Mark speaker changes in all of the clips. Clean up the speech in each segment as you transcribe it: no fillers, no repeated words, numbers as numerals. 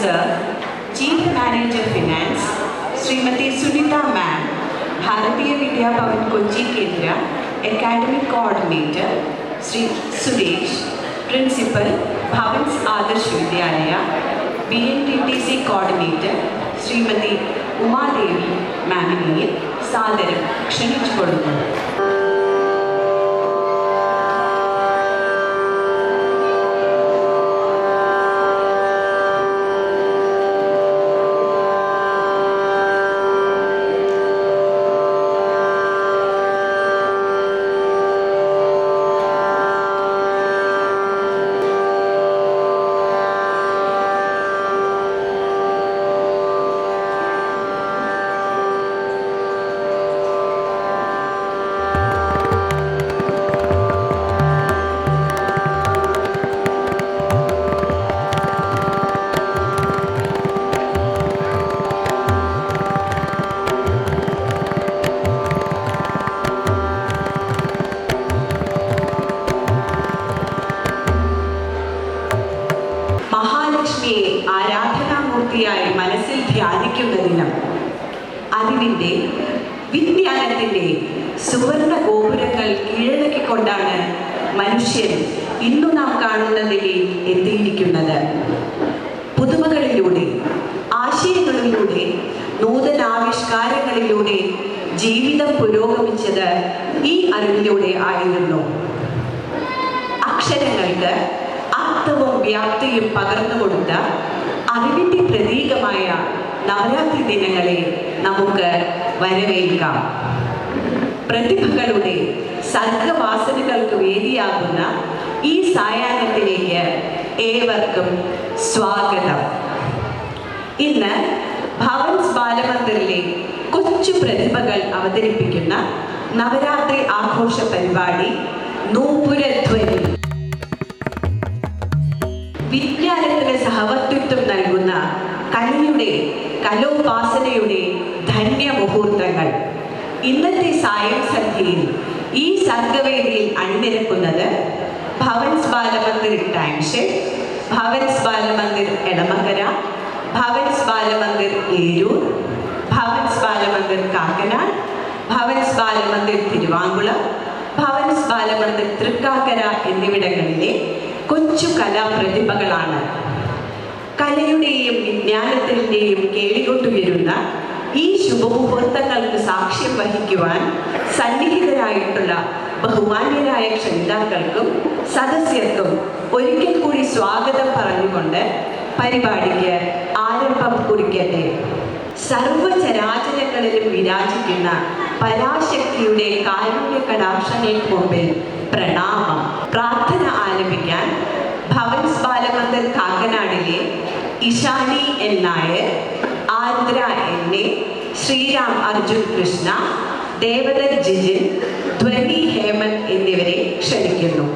Speaker 1: Sir, Chief Manager Finance, Srimati Sunita Ma'am, Bharatiya Vidya Bhavan Kochi Kendra, Academic Coordinator, Sri Suresh, Principal, Bhavans Adarsh Vidyalaya, BNTTC Coordinator, Srimati Uma Devi Ma'amine, Sadaram ക്ഷണിച്ചു കൊടുക്കുന്നു. മഹാലക്ഷ്മിയെ ആരാധനാമൂർത്തിയായി മനസ്സിൽ ധ്യാനിക്കുന്ന ദിനം. അറിവിൻ്റെ വിജ്ഞാനത്തിൻ്റെ സുവർണ ഗോപുരങ്ങൾ കീഴടക്കിക്കൊണ്ടാണ് മനുഷ്യൻ ഇന്നു നാം കാണുന്നതിൽ എത്തിയിരിക്കുന്നത്. പുതുമകളിലൂടെ, ആശയങ്ങളിലൂടെ, നൂതനാവിഷ്കാരങ്ങളിലൂടെ ജീവിതം പുരോഗമിച്ചത് ഈ അറിവിലൂടെ ആയിരുന്നു. അക്ഷരങ്ങൾക്ക് അർത്ഥവും വ്യാപ്തിയും പകർന്നു കൊടുത്ത അറിവിൻ്റെ പ്രതീകമായ നവരാത്രി ദിനങ്ങളെ നമുക്ക് വരവേൽക്കാം. പ്രതിഭകളുടെ സർഗവാസനകൾക്ക് വേദിയാകുന്ന ഈ സായാഹ്നത്തിലേക്ക് ഏവർക്കും സ്വാഗതം. ഇന്ന് ഭവൻസ് ബാലമന്ദിറിലെ കൊച്ചു പ്രതിഭകൾ അവതരിപ്പിക്കുന്ന നവരാത്രി ആഘോഷ പരിപാടി നൂപുരധ്വനി. വിജ്ഞാനത്തിന് സഹവർത്തിത്വം നൽകുന്ന കലയുടെ, കലോപാസനയുടെ ധന്യമുഹൂർത്തങ്ങൾ. ഇന്നത്തെ സായം സന്ധ്യയിൽ ഈ സർഗവേദിയിൽ അണിനിരക്കുന്നത് ഭവൻസ് ബാലമന്ദിർ ടാങ്ഷെഡ്, ഭവൻസ് ബാലമന്ദിർ എളമക്കര, ഭവൻസ് ബാലമന്ദിർ ഏരൂർ, ഭവൻസ് ബാലമന്ദിർ കാക്കനാട്, ഭവൻസ് ബാലമന്ദിർ തിരുവാങ്കുളം, ഭവൻസ് ബാലമന്ദിർ തൃക്കാക്കര എന്നിവിടങ്ങളിലെ കൊച്ചു കലാപ്രതിഭകളാണ്. കലയുടെയും വിജ്ഞാനത്തിൻ്റെയും കേളികൊണ്ടുയരുന്ന ഈ ശുഭമുഹൂർത്തങ്ങൾക്ക് സാക്ഷ്യം വഹിക്കുവാൻ സന്നിഹിതരായിട്ടുള്ള ബഹുമാന്യരായ ക്ഷണിതാക്കൾക്കും സദസ്യർക്കും ഒരിക്കൽ കൂടി സ്വാഗതം പറഞ്ഞുകൊണ്ട് പരിപാടിക്ക് ആരംഭം കുറിക്കട്ടെ. സർവചരാചരങ്ങളിലും വിരാജിക്കുന്ന പരാശക്തിയുടെ കാരുണ്യ കടാക്ഷങ്ങൾക്ക് മുമ്പിൽ പ്രണാമം. പ്രാർത്ഥന ആലപിക്കാൻ ഭവൻസ് ബാലമന്ദിർ കാക്കനാടിലെ Ishani N Nair, Ardra N A, Sriram Arjun Krishna, Devadar Jijin, Dhwani Hemanth എന്നിവരെ ക്ഷണിക്കുന്നു.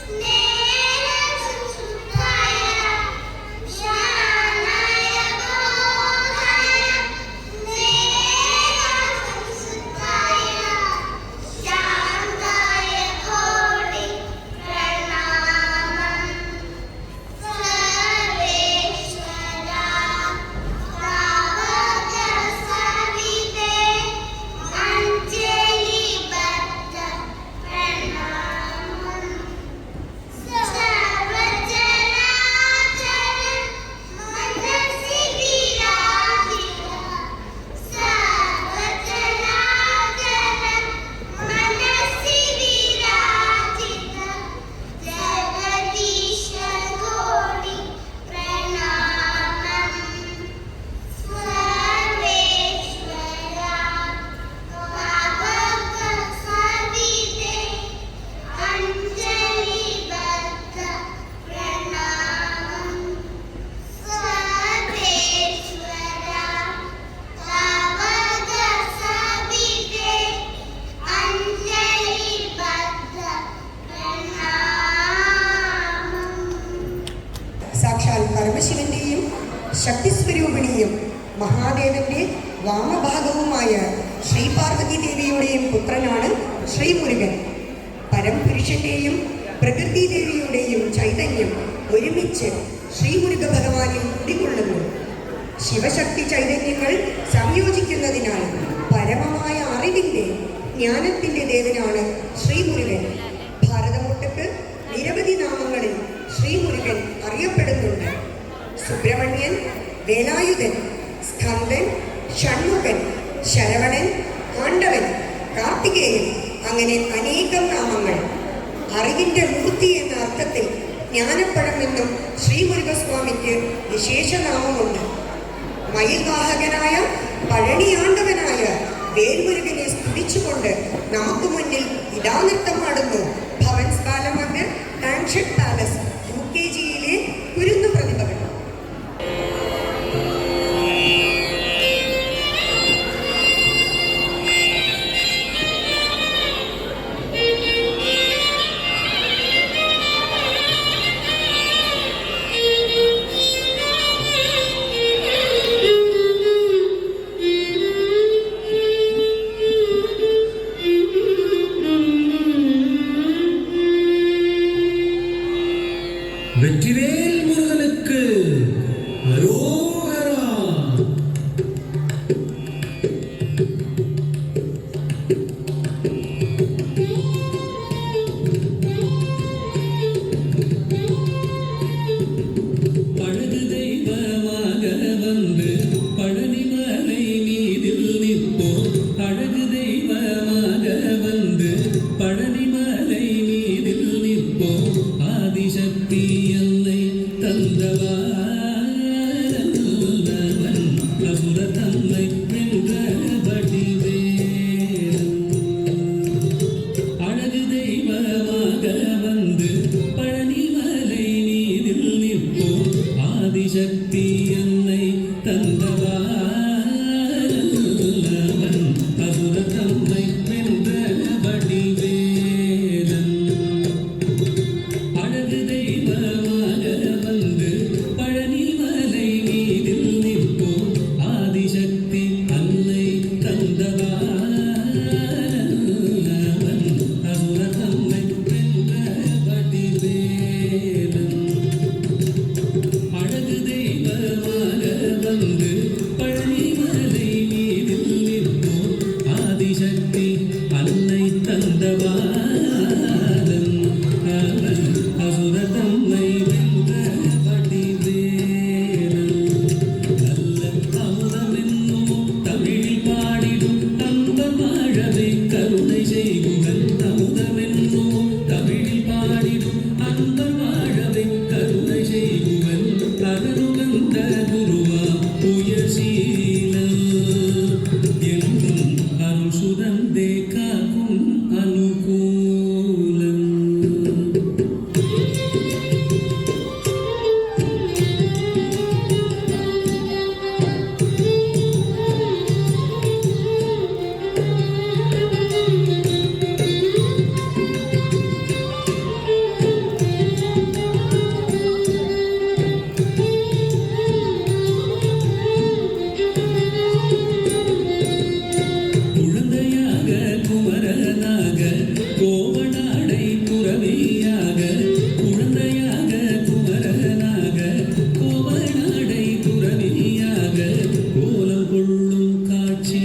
Speaker 2: Snake. ശക്തിസ്വരൂപിണിയും മഹാദേവന്റെ വാമഭാഗവുമായ ശ്രീ പാർവതി ദേവിയുടെയും പുത്രനാണ് ശ്രീമുരുകൻ. പരംപുരുഷന്റെയും പ്രകൃതി ദേവിയുടെയും ചൈതന്യം ഒരുമിച്ച് ശ്രീമുരുക ഭഗവാനിൽ കുടികൊള്ളുന്നു. ശിവശക്തി ചൈതന്യങ്ങൾ സംയോജിക്കുന്നതിനാൽ പരമമായ അറിവിന്റെ ജ്ഞാനത്തിന്റെ ദേവനാണ് ശ്രീമുരുകൻ. ഭാരതമൊട്ടുക്ക് നിരവധി നാമങ്ങളിൽ ശ്രീമുരുകൻ അറിയപ്പെടുന്നുണ്ട്. സുബ്രഹ്മണ്യൻ, വേലായുധൻ, സ്കന്ദൻ, ഷൺമുഖൻ, ശരവണൻ, ആണ്ടവൻ, കാർത്തികേയൻ, അങ്ങനെ അനേകം നാമങ്ങൾ. അറിവിന്റെ മൂർത്തി എന്ന അർത്ഥത്തിൽ ജ്ഞാനപ്പഴം എന്നും ശ്രീമുരുകസ്വാമിക്ക് വിശേഷനാമമുണ്ട്. മയിൽവാഹകനായ പഴനിയാണ്ടവനായ വേൽമുരുകനെ സ്തുതിച്ചുകൊണ്ട് നമുക്ക് മുന്നിൽ ഇതാ നൃത്തമാടുന്നു ഭവൻസ് ബാലമന്ദിർ ടാൻഷഡ് പാലസ് UKGയിലെ കുരുന്നു പ്രതിഭകൾ.
Speaker 3: வெற்றிவேல் முருகனுக்கு அரோகரா. பழகு தெய்வமாக வந்து பழனிமலை மீதில் நிற்போம். அழகு தெய்வமாக வந்து பழனிமலை மீதில் நிற்போம். ஆதிசக்தி என்னை தந்தவாரல்லவன் அசுர தன்னை வென்ற வடிவேலன். அழகு தெய்வமாக வந்து பழனிமலை மீதில் நிற்போம். ஆதிசக்தி என்னை தந்தவாரல்லவன் அசுர தன்னை வென்ற வடிவேலன். அழகு தெய்வமாக வந்து பழனிமலை மீதில் நிற்போம். ஆதிசக்தி அன்னை தந்தவாரல்லவன் அசுர தன்னை வென்ற வடிவேலன். அழகு தெய்வமாக வந்து பழனிமலை மீதில் நிற்போம். ஆதிசக்தி அன்னை தந்தவாரன் அவன் அசுர தன்னை வென்ற வடிவேலன். நல்ல அமுதமென்னும் தமிழில் பாடிடும் அந்த வாழவே கருணை செய்குவன். அமுதமென்னும் தமிழில் பாடிடும் அந்த வாழவே கருணை செய்குவன். அருகந்த குருவா உயர்சீலன் என்றும் அருள் சுரந்தே காக்கும் அனுகூலன். குழந்தையாக குமரனாக கோவனாடை துறவியாக. குழந்தையாக குமரனாக கோவனாடை துறவியாக. கோலம் கொள்ளும் காட்சி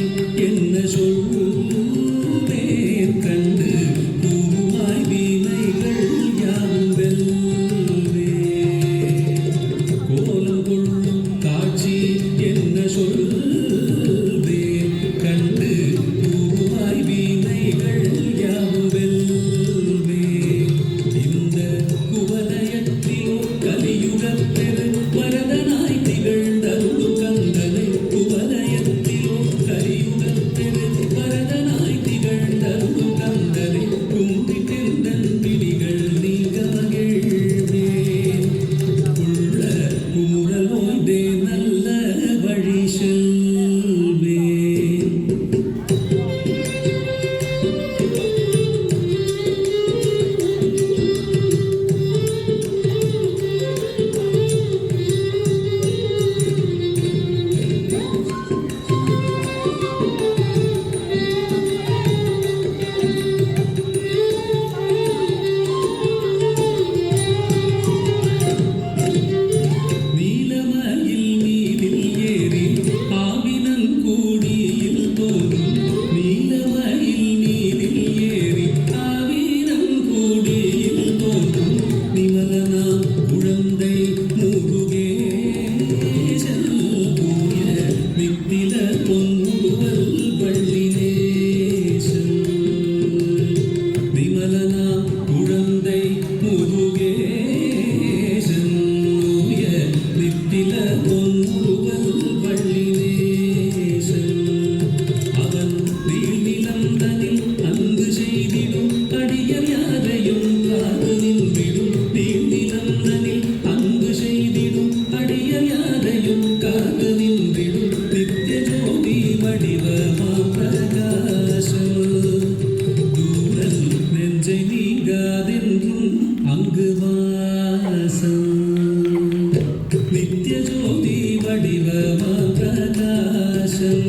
Speaker 3: என்ன சொல்வேன் கண்டு பூவாய் வீணைகள் யாவும் வெல்வேன். கோலம் கொள்ளும் காட்சி என்ன சொல்வேன் கண்டு பூவாய் வீணைகள் யாவும் வெல்வேன். நெஞ்சை நீங்காதென்றும் அங்கு வாசம் நித்திய ஜோதி வடிவமா பிரகாசம்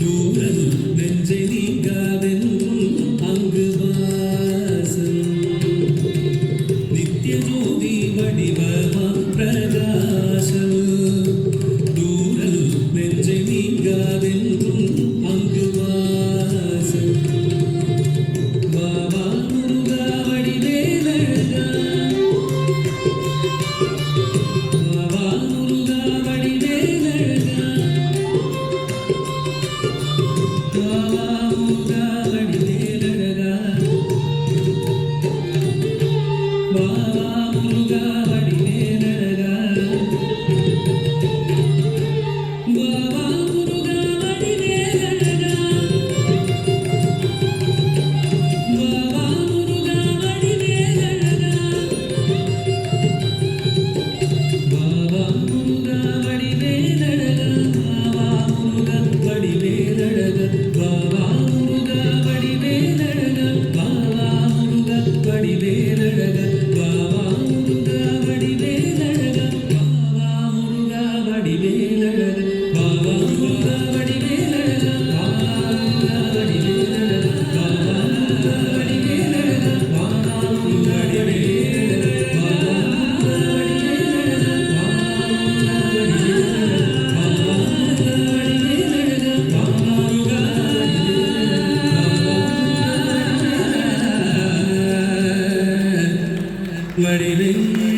Speaker 3: நூறல் நெஞ்சை நீங்காதென்றும் அங்கு வாசம் நித்திய ஜோதி வடிவமா பிரகாசம் நூறல் நெஞ்சை நீங்காதென்றும் அங்கு வாசம் பாபா முருகா வடிவேலழகா பாபா முருகா வடிவேலழகா பாபா முருகா வடிவேலழகா பாபா முருகா வடிவேலழகா பாபா முருகா வடிவேலழகா பாபா முருகா வடிவேலழகா பாபா முருகா வடிவேலழகா பாபா முருகா வடிவேலழகா பாபா முருகா வடிவேலழகா பாபா முருகா வடிவேலழகா பாபா முருகா வடிவேலழகா பாபா முருகா வடிவேலழகா பாபா முருகா வடிவேலழகா பாபா முருகா வடிவேலழகா பாபா முருகா வடிவேலழகா பாபா முருகா வடிவேலழகா